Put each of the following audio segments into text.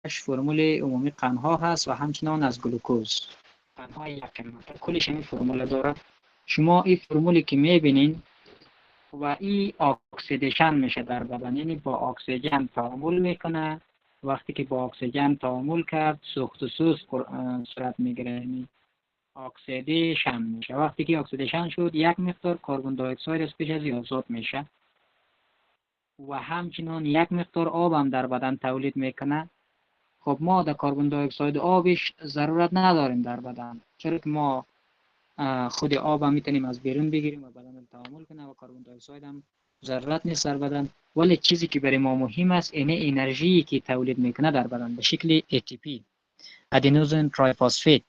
فرمول عمومی قندها هست و همچنان از گلوکوز. قندها یک قیمت کلش این فرمول داره. شما این فرمولی که میبینین و این اکسیدیشن میشه در بدن، یعنی با اکسیژن تعامل میکنه. وقتی که با اکسیژن تعامل کرد سوخت و سوز صورت میگیره، یعنی اکسیدیشن میشه. وقتی که اکسیدیشن شد یک مقدار کربن دی اکساید از پیش از آزاد میشه و همچنان یک مقدار آب هم در بدن تولید میکنه. خب ما در کربن دی اکساید آبش ضرورت نداریم در بدن، چرا که ما خود آب هم میتونیم از بیرون بگیریم و بدن تعامل کنه و کربن دی اکساید هم ضرورت نیست در بدن. ولی چیزی که برای ما مهم است اینه انرژی که تولید میکنه در بدن به شکل ATP، ادنوزین ترایفسفید،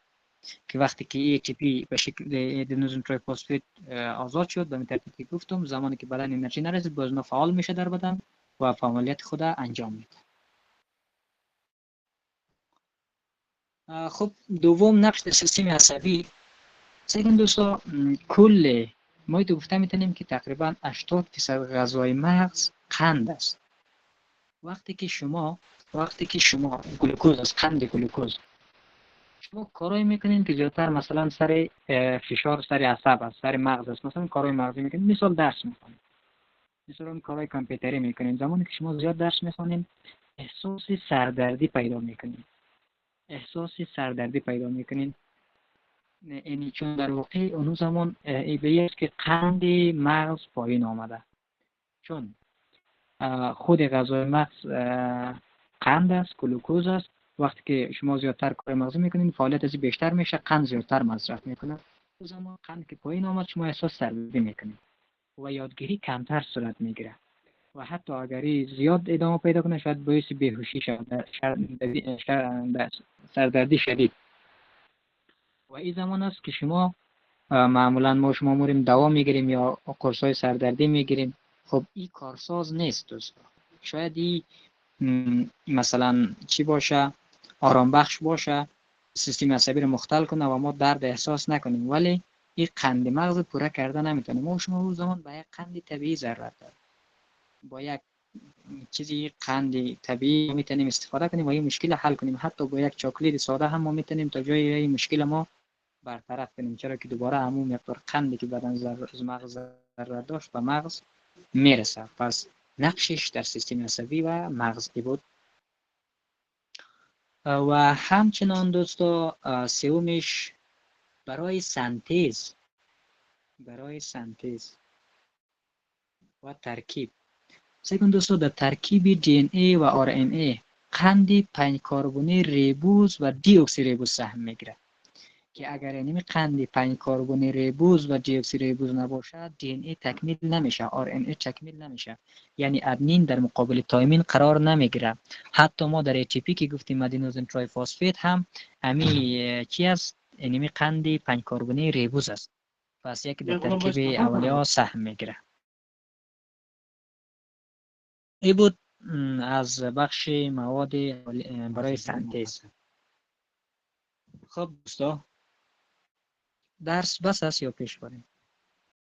که وقتی که ATP به شکل ادنوزین ترایفسفید آزاد شد، به ترتیب که گفتم زمانی که بدن انرژی نرسید باز فعال میشه در بدن و فعالیت خود انجام میده. خب دوم نقش سیستم عصبی. سیدن دوستا کل ما گفته میتونیم که تقریبا 80% غذای مغز قند است. وقتی که شما گلوکوز است، قند گلوکوز، شما کارایی میکنین که زیادتر مثلا سر فشار سر عصب است، سر مغز است، مثلا کارهای مغزی میکنین، مثال درس میخونین، مثلا کارهای کامپیوتری میکنین. زمانی که شما زیاد درس میخونین احساس سردردی پیدا میکنین، یعنی چون در واقع اون زمان ایبایی است که قند مغز پایین آمده، چون خود غذای مغز قند است، گلوکوز است. وقتی که شما زیادتر کار مغزی میکنین فعالیت از بیشتر میشه، قند زیادتر مصرف میکنه. اون زمان قند که پایین آمد شما احساس سردردی میکنین و یادگیری کمتر صورت میگیره و حتی اگری زیاد ادامه پیدا کنه شاید باعث بیهوشی شود، سردردی شدید. و این زمان است که شما معمولا ما شما موریم دوا میگیریم یا قرصای سردردی میگیریم. خب این کارساز نیست دوستا. شاید این مثلا چی باشه، آرام بخش باشه، سیستم عصبی رو مختل کنه و ما درد احساس نکنیم، ولی این قند مغز پوره کرده نمیتونه. ما شما روز زمان با یک قند طبیعی ضرورت داره، با یک چیزی قند طبیعی میتونیم استفاده کنیم و این مشکل حل کنیم. حتی با یک چاکلیت ساده هم ما میتونیم تا جای این مشکل ما برطرف کنیم، چرا که دوباره همون مقدار قندی که بدن از مغز ضرورت داشت به مغز میرسه. پس نقشش در سیستم عصبی و مغزی بود. و همچنان دوستا سومش برای سنتز و ترکیب. سوم دوستا در ترکیب DNA و RNA قند 5 کربنی ریبوز و دی اکسی ریبوز سهم میگیره که اگر اینمی قند 5 کربن ریبوز و دی اکسی ریبوز نباشه DNA تکمیل نمیشه، RNA تکمیل نمیشه، یعنی ادنین در مقابل تایمین قرار نمیگیره. حتی ما در ATP که گفتیم ادنوزین ترایفسفید هم امی چی است؟ اینمی قند 5 کربن ریبوز است. پس یکی در ترکیب اولیه سهم میگیره. این بود از بخش مواد برای سنتز. خب دوستا درس بس است یا پیش بریم؟